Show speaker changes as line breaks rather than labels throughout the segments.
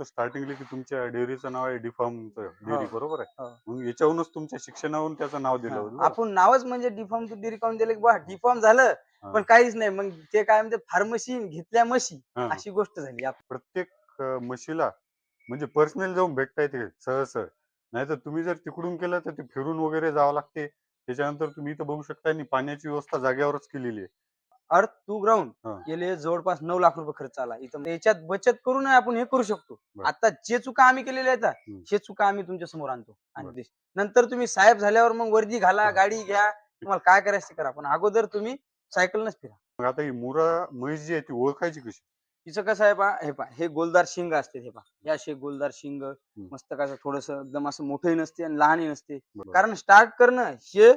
होतं स्टार्टिंगला की तुमच्या डेअरीचं नाव आहे डिफॉर्मचं
हो,
डेअरी, बरोबर आहे?
हो.
मग याच्यावरूनच तुमच्या शिक्षणावरून त्याचं नाव दिलं
हां.
होतं बरं.
आपण नावच म्हणजे डिफॉर्म टू डेअरी काढून दिलं, की बुवा डिफॉर्म झालं, पण
हां,
काहीच नाही. मग ते काय म्हणते फार्मसी घेतल्या म्हशी,
हां.
अशी गोष्ट झाली.
प्रत्येक म्हशीला म्हणजे पर्सनल जाऊन भेटता येते सहज. नाहीतर तुम्ही जर तिकडून केलं तर ते फिरून वगैरे जावं लागते. त्याच्यानंतर तुम्ही इथं बघू शकता आणि पाण्याची व्यवस्था जागेवरच केलेली आहे.
अर्थ टू ग्राउंड
हां,
गेले जवळपास 9 लाख रुपये खर्च आला. इथं याच्यात बचत करून आपण हे करू शकतो.
बरं.
आता जे चुका आम्ही केलेल्या आहेत ना,
हं,
हे चुका आम्ही तुमच्या समोर आणतो आणि
बरं.
नंतर तुम्ही साहेब झाल्यावर मग वर्दी घाला,
हां.
गाडी घ्या, तुम्हाला काय करायचं ते करा. पण अगोदर तुम्ही सायकलनच फिरा.
मग आता ही मुरा म्हैस जी आहे ती ओळखायची कशी?
तिचं कसं आहे पहा, हे पहा, हे गोलदार शिंग असते, हे पहा. हे असे गोलदार शिंग,
हं,
मस्तकाचं थोडंसं एकदम असं मोठंही नसते आणि लहानही नसते.
बरोबर.
कारण स्टार्ट करणं हे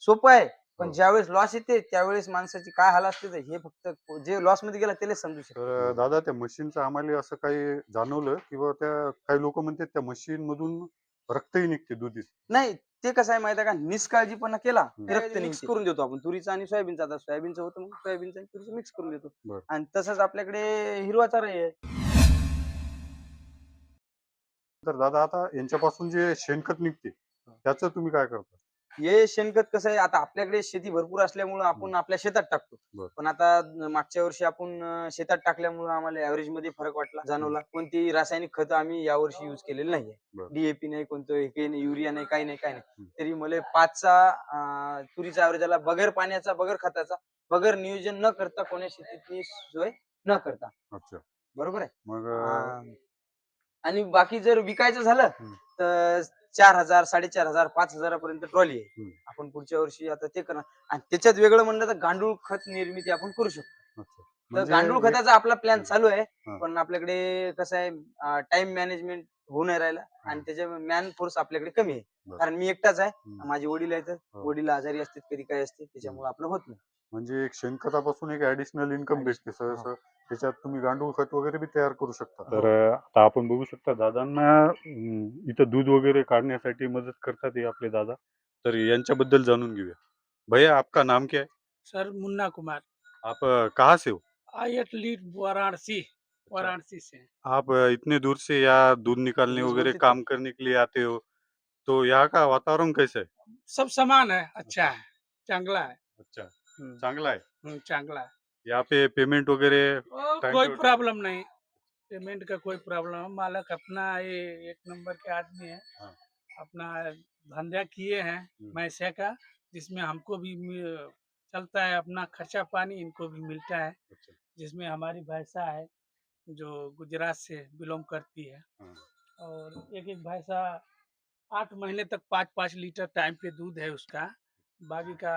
सोपं आहे. पण
हो.
ज्यावेळेस लॉस येते, त्यावेळेस माणसाची काय हाल असते, तर हे फक्त जे लॉसमध्ये गेला त्यालाच समजू शकतो.
तर दादा त्या मशीनचं आम्हाला असं काही जाणवलं किंवा त्या काही लोकं म्हणतात त्या मशीनमधून रक्तही निघते दुधीच.
नाही, ते कसं आहे माहिती आहे का, निष्काळजीपणा केला,
हं,
की रक्त मिक्स करून देतो आपण. तुरीचं आणि सोयाबीनचं. आता सोयाबीनचं होतं, मग सोयाबीनचं आणि तुरीचं मिक्स करून देतो.
बरं.
आणि तसंच आपल्याकडे हिरवा चाराही आहे.
तर दादा आता यांच्यापासून जे शेणखत निघते, त्याचं तुम्ही काय करता?
हे शेणखत कसं आहे, आता आपल्याकडे शेती भरपूर असल्यामुळं
हं,
आपण आपल्या शेतात टाकतो.
बरं.
पण आता मागच्या वर्षी आपण शेतात टाकल्यामुळं आम्हाला ॲव्हरेजमध्ये फरक वाटला,
हं,
जाणवला. कोणतीही रासायनिक खतं आम्ही यावर्षी यूज केलेली नाहीये.
बरं.
डी नाही, कोणतं हे नाही, युरिया नाही, काही नाही, काही नाही.
हं,
तरी मला 5चा तुरीचा ॲव्हरेज आला, बगैर पाण्याचा, बगैर खताचा, बगैर नियोजन न करता, कोण्या शेतीतली सोय न करता.
अच्छा.
बरोबर आहे?
मग
आणि बाकी जर विकायचं झालं,
हं,
तर 4,000, 4,500, 5,000 पर्यंत ट्रॉली आहे.
हं.
आपण पुढच्या वर्षी आता ते करणार आणि त्याच्यात वेगळं म्हणलं तर गांडूळ खत निर्मिती आपण करू शकतो.
अच्छा.
तर
म्हणजे
गांडूळ
एक
खताचा आपला प्लॅन
हं,
चालू आहे.
हां,
पण आपल्याकडे कसं आहे, टाईम मॅनेजमेंट होऊ नाही राहिला आणि
हां.
त्याच्या मॅन फोर्स आपल्याकडे कमी आहे.
बरं.
कारण मी एकटाच आहे.
हं,
माझे वडील आहेत.
हो.
वडील आजारी असतात, कधी काय असते,
हं.
त्याच्यामुळे आपलं होत नाही.
म्हणजे एक शेणखतापासून एक ॲडिशनल इन्कम भेटते
हो,
सहज. त्याच्यात तुम्ही गांडूळ खत वगैरे बी तयार करू शकता. तर
हो.
आता आपण बघू शकता दादांना इथं दूध वगैरे काढण्यासाठी मदत करतात हे आपले दादा. तर यांच्याबद्दल जाणून घेऊया. भैया आपका नाम क्या है?
सर मुन्ना कुमार।
आप कहाँ से हो?
आई एट लीड वाराणसी।
अच्छा।
वाराणसी से।
आप इतने दूर से यहाँ दूध निकालने
इंग्लिश
वगैरह
बोलते ते.
काम करने के लिए आते हो, तो यहाँ का वातावरण कैसा है?
सब समान है, अच्छा
अच्छा,
है, चांगला है।
अच्छा,
हम्म,
चांगला है।
चांगला है।
यहाँ पे पेमेंट वगैरह टाइम
कोई
टू टाइम?
प्रॉब्लम नहीं। पेमेंट का कोई प्रॉब्लम है, मालक अपना ये एक नंबर के आदमी है।
हाँ,
अपना धंधा किए हैं
हुँ,
मैसे का, जिसमें हमको भी चलता है, अपना खर्चा पानी इनको भी मिलता है।
अच्छा,
जिसमें हमारी भैंसा है जो गुजरात से बिलोंग करती है।
हाँ।
और एक एक भैंसा 8 महीने तक 5-5 लीटर टाइम पे दूध है उसका। बाकी का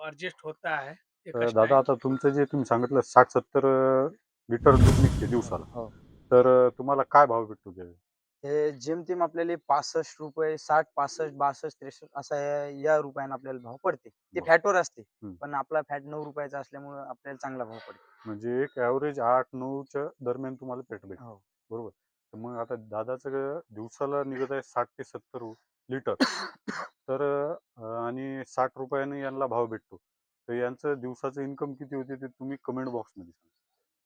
एडजस्ट होता है
तर
एकच
दादा
टाइम।
आता तुमचं जे तुम्ही सांगितलं 60-70 लिटर दूध निघते
हो,
दिवसाला.
हो.
तर तुम्हाला काय भाव भेटतो त्यावेळी?
हे जेमतेम आपल्याला ₹65, 60, 65, 62, 63 असा या रुपयाने आपल्याला भाव पडते. ते
बरं.
फॅटवर असते.
हं.
पण आपला फॅट ₹9 असल्यामुळं आपल्याला चांगला भाव पडतो.
म्हणजे एक ॲव्हरेज 8-9च्या दरम्यान तुम्हाला पेट भेटते.
हो.
बरोबर. तर मग आता दादाचं दिवसाला निघत आहे 60 ते 70 लिटर. तर आणि ₹60 ने यांना भाव भेटतो. तर यांचं दिवसाचं इन्कम किती होते ते तुम्ही कमेंट बॉक्समध्ये सांगा.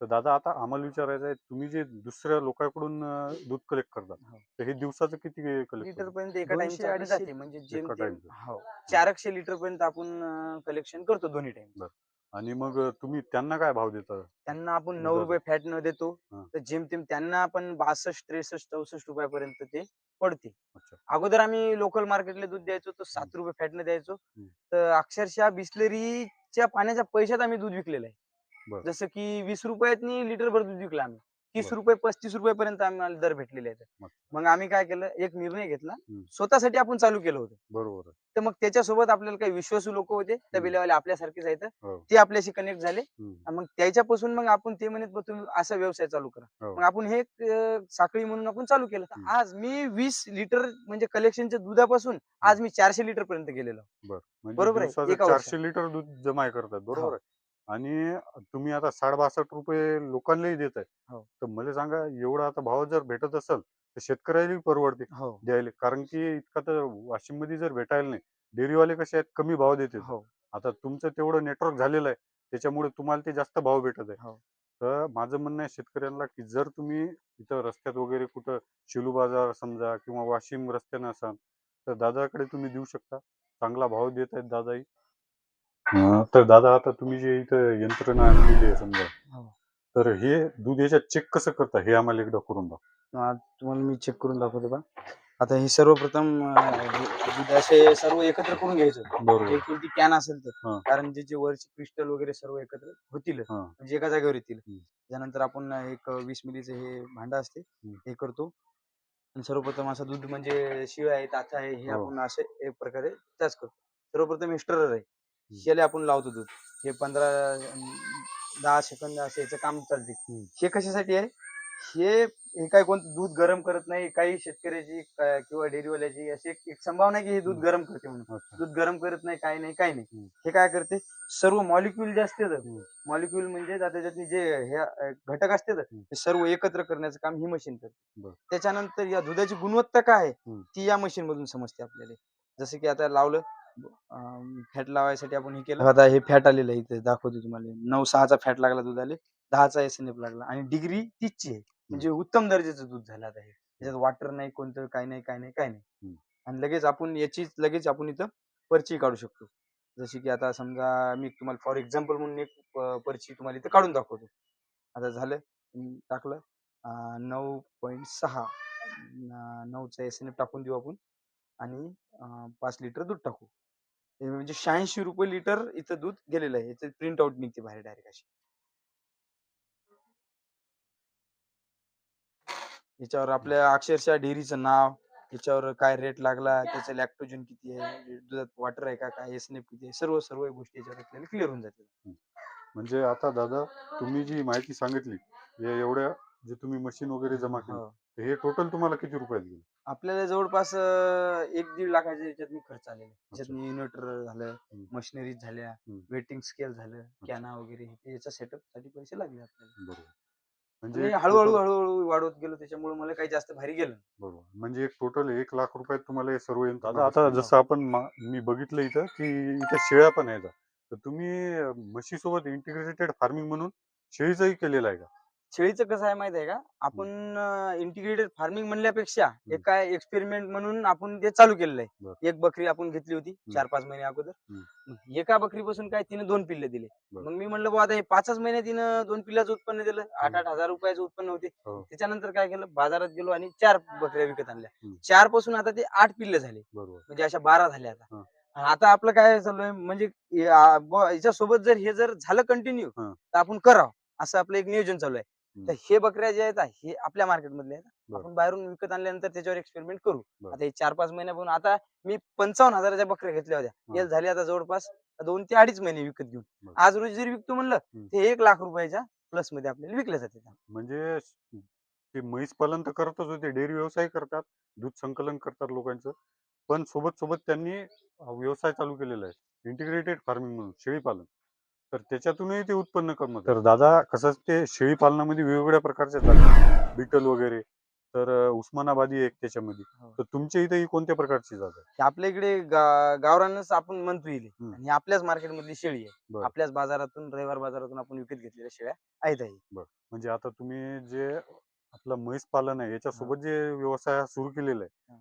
तर दादा आता आम्हाला विचारायचं आहे, तुम्ही जे दुसऱ्या लोकांकडून दूध कलेक्ट करता,
हो.
तर हे दिवसाचं किती कलेक्ट होतं?
लिटरपर्यंत एका टाईमचं आपलं
200-250।
जाते. म्हणजे
एका
जेमतेम
टाईमचं?
हो,
हं,
400 लिटरपर्यंत आपण कलेक्शन करतो दोन्ही टाईम.
बरं. आणि मग तुम्ही त्यांना काय भाव देता
त्यांना आपण
दुधाचा?
₹9 फॅटनं देतो.
हां,
तर जेमतेम त्यांना आपण 62, 63, ₹64 पर्यंत ते पडते.
अच्छा.
अगोदर आम्ही लोकल मार्केटला दूध द्यायचो, तर
हं,
₹7 फॅटनं द्यायचो.
हं.
तर अक्षरशः बिसलरीच्या पाण्याच्या पैशात आम्ही दूध विकलेलं आहे.
बरं,
जसं की ₹20 लिटरभर दूध विकलं आम्ही.
बरं.
₹30, ₹35 पर्यंत आम्हाला दर भेटलेले आहेत.
मग
मग आम्ही काय केलं, एक निर्णय घेतला.
हं,
स्वतःसाठी आपण चालू केलं होतं.
बरोबर आहे.
तर मग त्याच्यासोबत आपल्याला काही विश्वासू लोकं होते,
हं,
तबेलेवाले आपल्यासारखेच आहेत.
हो,
ते आपल्याशी कनेक्ट झाले.
हं,
आणि मग त्याच्यापासून मग आपण ते म्हणत, "मग तुम्ही असा व्यवसाय चालू करा."
हो,
मग आपण हे साखळी म्हणून आपण चालू केलं. तर
हं,
आज मी 20 लिटर म्हणजे कलेक्शनच्या दुधापासून
हं.
आज मी 400 लिटर पर्यंत गेलेलो.
बरं. म्हणजे
बरोबर आहे,
दिवसाचं
एका वर्षात.
400 लिटर दूध जमा करतात, बरोबर
हो,
आहे. आणि तुम्ही आता ₹62 लोकांनाही देताय.
हो,
तर मला सांगा एवढा आता भाव जर भेटत असेल, तर शेतकऱ्यालाही परवडते
हो,
द्यायला. कारण की इतका तर वाशिममध्ये जर भेटायला नाही. डेअरीवाले कसे आहेत कमी भाव देतात.
हो,
आता तुमचं तेवढं नेटवर्क झालेलं आहे. त्याच्यामुळे तुम्हाला ते जास्त भाव भेटत आहे.
हो.
तर माझं म्हणणं आहे शेतकऱ्यांना, की जर तुम्ही इथं रस्त्यात वगैरे कुठं शेलू बाजार समजा किंवा वाशिम रस्त्यानं असाल, तर दादाकडे तुम्ही देऊ शकता. चांगला भाव देत आहेत दादाही. तर दादा आता तुम्ही जे इथं यंत्रणा आणलेली आहे समजा,
हो.
तर हे दूध याच्यात चेक कसं करता हे आम्हाला एकदा करून दाखवा.
तुम्हाला मी चेक करून दाखवतो बा. आता हे सर्वप्रथम दूध असे सर्व एकत्र करून घ्यायचं.
बरोबर.
एक कोणती कॅन असेल तर.
हां.
कारण जे वरचे क्रिस्टल वगैरे सर्व एकत्र होतीलच.
हां.
म्हणजे एका जागेवर येतील.
हं.
त्यानंतर आपण एक 20 मिलीचं हे भांडं असते.
हं.
हे करतो आणि सर्वप्रथम असं दूध म्हणजे शिळ आहे, ताचं आहे हे
हो.
आपण असे एक प्रकारे त्याच करतो. सर्वप्रथम हे स्टरर आहे. याला आपण लावतो दूध. हे 10 सेकंद असं याचं काम चालते.
हं.
हे कशासाठी आहे? हे काय कोणतं दूध गरम करत नाही. काही शेतकऱ्याची किंवा डेअरीवाल्याची अशी एक संभावना आहे की हे दूध गरम करते म्हणून.
अच्छा.
दूध गरम करत नाही, काही नाही, काही नाही.
हं.
हे काय करते? सर्व मॉलिक्यूल जे असते
हं.
मॉलिक्यूल म्हणजे त्याच्यातले जे हे घटक असते ते सर्व एकत्र करण्याचं काम ही मशीन करते.
बरं.
त्याच्यानंतर या दुधाची गुणवत्ता काय आहे
हं.
ती या मशीन मधून समजते आपल्याला. जसं की आता लावलं फॅट लावायसाठी आपण हे केलं. आता हे फॅट आलेलं आहे इथे दाखवतो तुम्हाला. 9.6चा फॅट लागला दुधाले, 10चा एसएनएफ लागला आणि डिग्री 30ची आहे. म्हणजे उत्तम दर्जाचं दूध झालं आता हे. त्याच्यात वॉटर नाही, कोणतं काही नाही, काही नाही, काही नाही.
हं.
आणि लगेच आपण इथं पर्ची काढू शकतो. जशी की आता समजा मी तुम्हाला फॉर एक्झाम्पल म्हणून एक पर्ची तुम्हाला इथं काढून दाखवतो. आता झालं टाकलं 9.6 9चा एसएनएफ टाकून देऊ आपण आणि 5 लिटर दूध टाकू. हे म्हणजे ₹86 लिटर इथं दूध गेलेलं आहे. याचं प्रिंट आउट निघते बाहेर डायरेक्ट अशी. याच्यावर आपल्या अक्षरशः डेअरीचं नाव, त्याच्यावर काय रेट लागला, त्याचं लॅक्टोजन किती आहे, दुधात वॉटर आहे का, काय एसएनएफ किती आहे, सर्व गोष्टी याच्यावर आपल्याला क्लिअर होऊन जातात.
म्हणजे आता दादा तुम्ही जी माहिती सांगितली, या एवढ्या जे तुम्ही मशीन वगैरे जमा केली,
हो.
तर हे टोटल तुम्हाला किती रुपयात गेलं?
आपल्याला जवळपास 1-1.5 लाखाच्या याच्यात खर्च आलेला आहे.
अच्छा.
त्याच्यात इन्व्हर्टर झालं,
हं.
मशिनरीज झाल्या,
हं.
वेटिंग स्केल झालं, कॅना वगैरे याच्या सेटअपसाठी पैसे लागले आपल्याला.
बरोबर.
आणि
म्हणजे एक
हळू-हळू,
टोटल
हळू-हळू वाढवत गेलो त्याच्यामुळे मला काही जास्त भारी गेलं नाही.
बरोबर. म्हणजे एक टोटल 1,00,000 रुपयात तुम्हाला हे सर्व यंत्रणा
दादा
आता
बसली.
जसं आपण मी बघितलं इथं, की इथं शेळ्या पण आहेत. तर तुम्ही म्हशीसोबत इंटिग्रेटेड फार्मिंग म्हणून शेळीचंही केलेलं आहे का?
शेळीचं कसं आहे माहिती आहे का?
हं.
आपण इंटिग्रेटेड फार्मिंग म्हणल्यापेक्षा
हं.
एक काय एक्सपेरिमेंट म्हणून आपण ते चालू केलेलं
बरं.
आहे. एक बकरी आपण घेतली होती
हं.
4-5 महिने अगोदर.
हं.
मग एका बकरीपासून काय तिने 2 पिल्ले दिले.
बरं.
मग मी म्हणलं बुवा आता हे 5च महिन्यात तिनं 2 पिल्लाचं उत्पन्न दिलं. ₹8,000 उत्पन्न होते.
हो.
त्याच्यानंतर काय केलं बाजारात गेलो आणि 4 बकऱ्या विकत आणल्या.
हं.
4 पासून आता ते 8 पिल्ले झाले.
बरोबर.
म्हणजे अशा 12 झाल्या आता.
हां.
आणि आता आपलं काय चालू आहे म्हणजे याच्यासोबत जर हे झालं कंटिन्यू
हां.
तर आपण करावं असं आपलं एक नियोजन चालू आहे.
हं.
तर हे बकऱ्या जे आहेत हे आपल्या मार्केटमधले आहेत.
बरं.
आपण बाहेरून विकत आणल्यानंतर त्याच्यावर एक्सपेरिमेंट करू.
बरं.
आता हे 4-5 महिन्यापासून आता मी 55,000च्या बकऱ्या घेतल्या होत्या.
हां.
याला झाले आता जवळपास 2 ते 2.5 महिने विकत घेऊन.
बरं.
आज रोजी जरी विकतो म्हणलं
हं.
ते ₹1,00,000च्या प्लस मध्ये आपल्याला विकल्या जाते.
म्हणजे ते म्हैस पालन तर करतच होते, डेअरी व्यवसाय करतात, दूध संकलन करतात लोकांचं. पण सोबत त्यांनी व्यवसाय चालू केलेला आहे. इंटिग्रेटेड फार्मिंग म्हणून शेळीपालन. तर त्याच्यातूनही ते उत्पन्न कमवतात. तर दादा कसं ते शेळी पालनामध्ये वेगवेगळ्या प्रकारच्या जाती, बीटल वगैरे. तर उस्मानाबादी एक त्याच्यामध्ये.
हो.
तर तुमच्या इथे ही कोणत्या प्रकारची जात आहे?
हे आपल्या इकडे गावरानच आपण म्हणतो येईल
हं.
आणि आपल्याच मार्केटमधली शेळी आहे.
बरं.
आपल्याच बाजारातून रविवार बाजारातून आपण विकत घेतलेल्या शेळ्या आहेत.
बरं. म्हणजे आता तुम्ही जे आपलं म्हैस पालन आहे याच्यासोबत जे व्यवसाय सुरू केलेला आहे,
हां.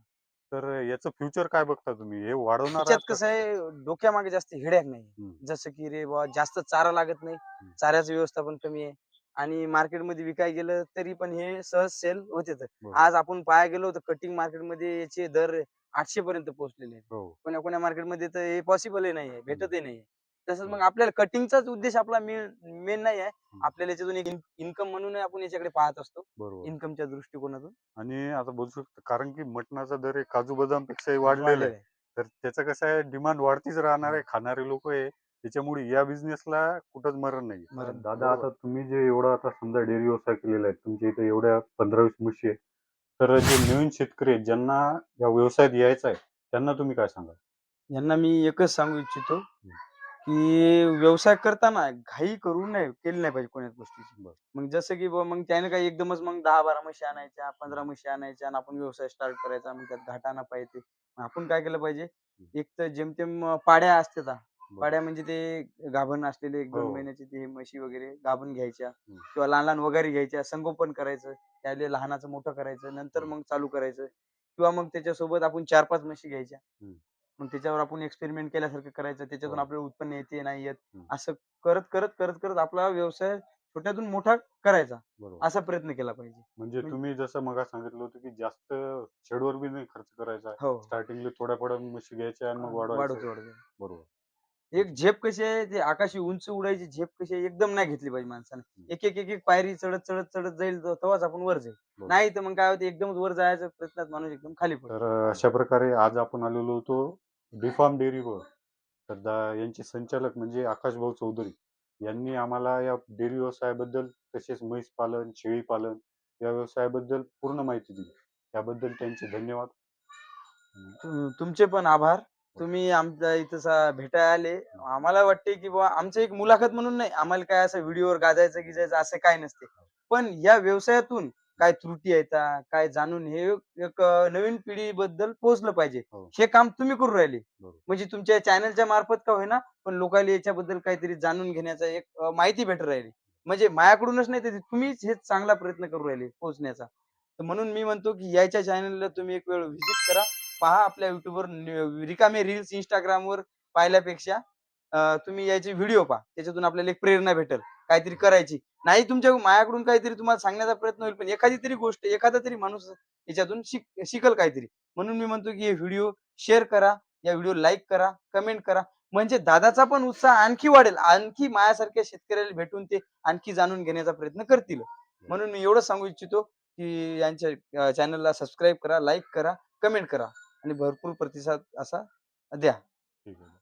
तर याचं फ्युचर काय बघता तुम्ही? हे वाढवणार
त्याच्यात
आहात का?
कसं आहे डोक्यामागे जास्त हेड्याक नाही.
हं.
जसं की रे बुवा जास्त चारा लागत नाही.
हं.
चाऱ्याचं व्यवस्थापन कमी आहे आणि मार्केटमध्ये विकायला गेलं तरी पण हे सहज सेल होते.
बरोबर.
आज आपण पाहायला गेलो तर कटिंग मार्केटमध्ये याचे दर 800 पर्यंत पोहोचलेले आहेत.
हो.
कोण्या मार्केटमध्ये तर हे पॉसिबलही नाहीये, भेटतही नाहीये. तसंच
हं.
मग आपल्याला कटिंगचाच उद्देश आपला मेन नाही आहे.
हं.
आपल्याला याच्यातून एक इन्कम म्हणून आपण याच्याकडे पाहत असतो.
बरोबर.
इन्कमच्या दृष्टिकोनातून
आणि आता बोलू शकतो कारण की मटणाचा दर हे काजू बदामपेक्षाही वाढलेला आहे.
वाढलेलं आहे.
तर त्याचं कसं आहे डिमांड वाढतीच राहणार आहे.
हं.
खाणारे लोक आहे. त्याच्यामुळे या बिझनेसला कुठंच मरण नाही.
मरण.
दादा आता तुम्ही जे एवढा आता समजा डेअरी व्यवसाय केलेला आहे, तुमच्या इथे एवढ्या 15-20 म्हशी आहेत. तर जे नवीन शेतकरी आहेत ज्यांना या व्यवसायात यायचं आहे, त्यांना तुम्ही काय सांगाल?
यांना मी एकच सांगू इच्छितो, की व्यवसाय करताना घाई करू नये, केली नाही पाहिजे कोण्याच गोष्टीची.
बरं.
मग जसं की बुवा मग त्याने काही एकदमच मग 10-12 म्हशी आणायच्या, 15 म्हशी आणायच्या आणि आपण व्यवसाय स्टार्ट करायचा. मग त्यात घाटा नफा येते. मग आपण काय केलं पाहिजे, एक तर जेमतेम पाड्या असतात पाड्या म्हणजे ते गाभण असलेले 1-2
हो.
महिन्याचे ते म्हशी वगैरे गाभण घ्यायच्या
हं.
किंवा लहान-लहान वगैरे घ्यायच्या, संगोपन करायचं. त्याले लहानाचं मोठं करायचं, नंतर
हं.
मग चालू करायचं किंवा मग त्याच्यासोबत आपण 4-5 म्हशी घ्यायच्या.
हं.
मग त्याच्यावर आपण एक्सपेरिमेंट केल्यासारखं करायचं. त्याच्यातून
हो.
आपल्याला उत्पन्न येते, नाही येत.
हं.
असं करत आपला व्यवसाय छोट्यातून मोठा करायचा.
बरोबर.
असा प्रयत्न केला पाहिजे.
म्हणजे
म्हण
तुम्ही जसं मगाच सांगितलं होतं, की जास्त शेडवर बी नाही खर्च करायचा.
हो.
स्टार्टिंगला थोड्या म्हशी घ्यायच्या आणि मग वाढवायचं.
वाढवतो.
बरोबर.
एक झेप कशी आहे, ते आकाशी उंच उडायची झेप कशी आहे, एकदम नाही घेतली पाहिजे माणसानं.
हं.
एक पायरी चढत जाईल तेव्हाच आपण वर जाईल.
बरोबर.
नाही तर मग काय होतं एकदमच वर जायच्या प्रयत्नात माणूस एकदम खाली पडतो.
तर अशा प्रकारे आज आपण आलेलो होतो बीफार्म डेअरीवर. तर यांचे संचालक म्हणजे आकाश भाऊ चौधरी यांनी आम्हाला या डेअरी व्यवसायाबद्दल तसेच म्हैस पालन, शेळी पालन या व्यवसायाबद्दल पूर्ण माहिती दिली. त्याबद्दल त्यांचे धन्यवाद.
तुमचे पण आभार. तुम्ही आमच्या इथं भेटायला आले. आम्हाला वाटते, की बुवा आमचं एक मुलाखत म्हणून नाही, आम्हाला काय असं व्हिडिओवर गाजायचं-गिजायचं असं काही नसते. पण या व्यवसायातून काय त्रुटी आहेत, काय जाणून हे एक नवीन पिढीबद्दल पोहोचलं पाहिजे.
हो.
हे काम तुम्ही करून राहिले.
बरोबर.
म्हणजे तुमच्या चॅनलच्या मार्फत का होईना, पण लोकांना याच्याबद्दल काहीतरी जाणून घेण्याचा एक माहिती भेटू राहिली. म्हणजे माझ्याकडूनच नाही, तर तुम्हीच हे चांगला प्रयत्न करू राहिले पोहोचण्याचा. तर म्हणून मी म्हणतो, की याच्या चॅनलला तुम्ही एक वेळ व्हिजिट करा. पहा आपल्या YouTubeवर रिकामे रील्स Instagramवर पाहिल्यापेक्षा तुम्ही याचे व्हिडिओ पहा. त्याच्यातून आपल्याला एक प्रेरणा भेटेल काहीतरी करायची. नाही माझ्याकडून काहीतरी तुम्हाला सांगण्याचा प्रयत्न होईल, पण एखादी तरी गोष्ट, एखादा तरी माणूस याच्यातून शिकल काहीतरी. म्हणून मी म्हणतो, की हे व्हिडिओ शेअर करा, या व्हिडिओ लाईक करा, कमेंट करा. म्हणजे दादाचा पण उत्साह आणखी वाढेल. आणखी माझ्यासारख्या शेतकऱ्याला भेटून ते आणखी जाणून घेण्याचा प्रयत्न करतील. म्हणून मी एवढंच सांगू इच्छितो, की यांच्या चॅनलला सबस्क्राईब करा, लाईक करा, कमेंट करा आणि भरपूर प्रतिसाद असा द्या.
ठीक आहे.